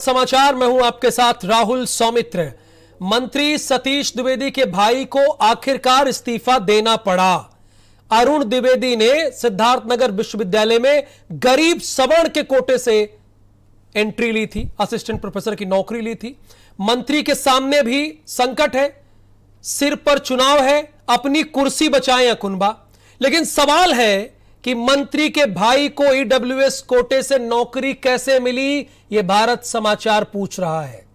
समाचार में हूं आपके साथ राहुल सौमित्र। मंत्री सतीश द्विवेदी के भाई को आखिरकार इस्तीफा देना पड़ा। अरुण द्विवेदी ने सिद्धार्थनगर विश्वविद्यालय में गरीब सवर्ण के कोटे से एंट्री ली थी, असिस्टेंट प्रोफेसर की नौकरी ली थी। मंत्री के सामने भी संकट है, सिर पर चुनाव है, अपनी कुर्सी बचाएं या कुनबा। लेकिन सवाल है कि मंत्री के भाई को ईडब्ल्यूएस कोटे से नौकरी कैसे मिली, यह भारत समाचार पूछ रहा है।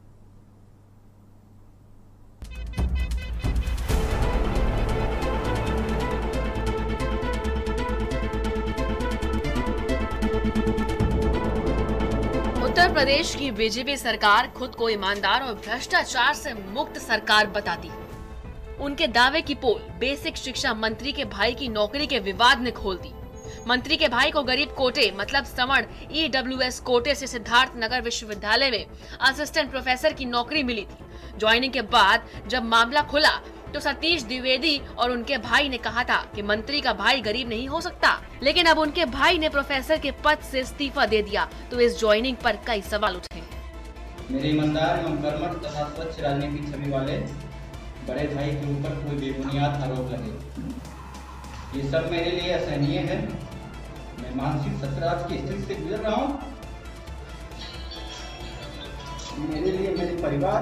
उत्तर प्रदेश की बीजेपी सरकार खुद को ईमानदार और भ्रष्टाचार से मुक्त सरकार बताती है। उनके दावे की पोल बेसिक शिक्षा मंत्री के भाई की नौकरी के विवाद ने खोल दी। मंत्री के भाई को गरीब कोटे मतलब सवर्ण ईडब्ल्यूएस कोटे से सिद्धार्थनगर विश्वविद्यालय में असिस्टेंट प्रोफेसर की नौकरी मिली थी। ज्वाइनिंग के बाद जब मामला खुला तो सतीश द्विवेदी और उनके भाई ने कहा था कि मंत्री का भाई गरीब नहीं हो सकता, लेकिन अब उनके भाई ने प्रोफेसर के पद से इस्तीफा दे दिया तो इस ज्वाइनिंग पर कई सवाल उठे। मेरे ईमानदार एवं कर्मठ तथा स्वच्छ राजनीतिक छवि वाले बड़े भाई के ऊपर कोई बेबुनियाद आरोप लगे, ये सब मेरे लिए असहनीय है। मैं मानसिक सतराज की स्थिति से गुजर रहा हूँ। मेरे लिए मेरे परिवार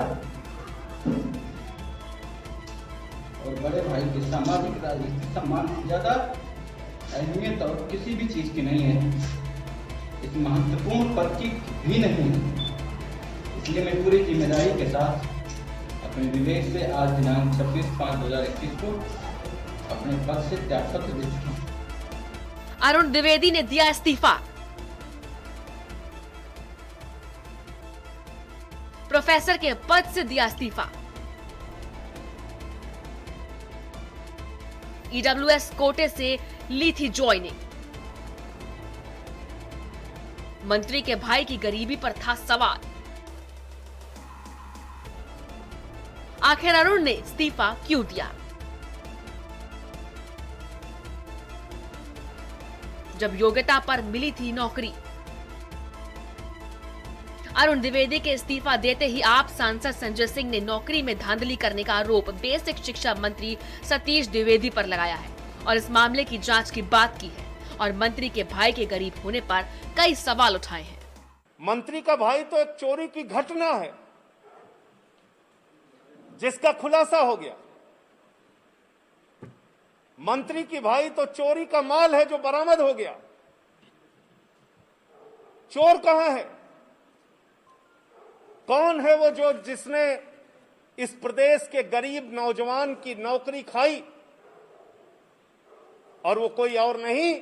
और बड़े भाई के सामाजिक राजनीतिक सम्मान से ज्यादा अहमियत और किसी भी चीज की नहीं है, इस महत्वपूर्ण पद की भी नहीं है। इसलिए मैं पूरी जिम्मेदारी के साथ अपने विवेक से आज दिनांक 26/5/2021 को अपने पद से त्यागपत्र दे चुका हूं। अरुण द्विवेदी ने दिया इस्तीफा। प्रोफेसर के पद से दिया इस्तीफा। ईडब्ल्यूएस कोटे से ली थी ज्वाइनिंग। मंत्री के भाई की गरीबी पर था सवाल। आखिर अरुण ने इस्तीफा क्यों दिया? जब योग्यता पर मिली थी नौकरी। अरुण द्विवेदी के इस्तीफा देते ही आप सांसद संजय सिंह ने नौकरी में धांधली करने का आरोप बेसिक शिक्षा मंत्री सतीश द्विवेदी पर लगाया है और इस मामले की जांच की बात की है और मंत्री के भाई के गरीब होने पर कई सवाल उठाए हैं। मंत्री का भाई तो एक चोरी की घटना है जिसका खुलासा हो गया। मंत्री की भाई तो चोरी का माल है जो बरामद हो गया। चोर कहां है? कौन है वो जो जिसने इस प्रदेश के गरीब नौजवान की नौकरी खाई? और वो कोई और नहीं,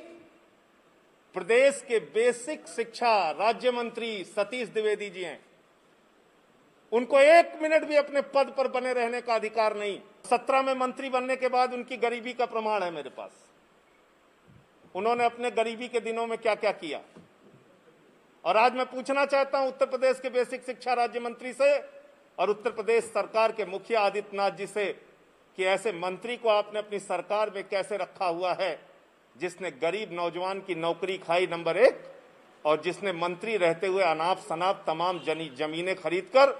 प्रदेश के बेसिक शिक्षा राज्य मंत्री सतीश द्विवेदी जी हैं। उनको 1 मिनट भी अपने पद पर बने रहने का अधिकार नहीं। 17 में मंत्री बनने के बाद उनकी गरीबी का प्रमाण है मेरे पास। उन्होंने अपने गरीबी के दिनों में क्या क्या किया। और आज मैं पूछना चाहता हूं उत्तर प्रदेश के बेसिक शिक्षा राज्य मंत्री से और उत्तर प्रदेश सरकार के मुखिया आदित्यनाथ जी से कि ऐसे मंत्री को आपने अपनी सरकार में कैसे रखा हुआ है जिसने गरीब नौजवान की नौकरी खाई, नंबर 1, और जिसने मंत्री रहते हुए अनाप शनाप तमाम जमीनें खरीदकर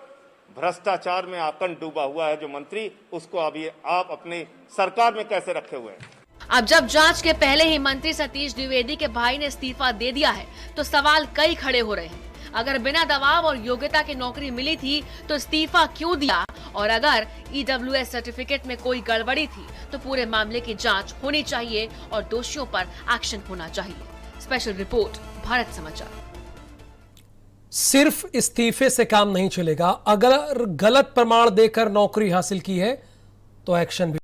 भ्रष्टाचार में आकंठ डूबा हुआ है जो मंत्री, उसको अभी आप अपनी सरकार में कैसे रखे हुए हैं? अब जब जांच के पहले ही मंत्री सतीश द्विवेदी के भाई ने इस्तीफा दे दिया है तो सवाल कई खड़े हो रहे हैं। अगर बिना दबाव और योग्यता की नौकरी मिली थी तो इस्तीफा क्यों दिया, और अगर ईडब्ल्यूएस सर्टिफिकेट में कोई गड़बड़ी थी तो पूरे मामले की जांच होनी चाहिए और दोषियों पर एक्शन होना चाहिए। स्पेशल रिपोर्ट, भारत समाचार। सिर्फ इस्तीफे से काम नहीं चलेगा, अगर गलत प्रमाण देकर नौकरी हासिल की है तो एक्शन भी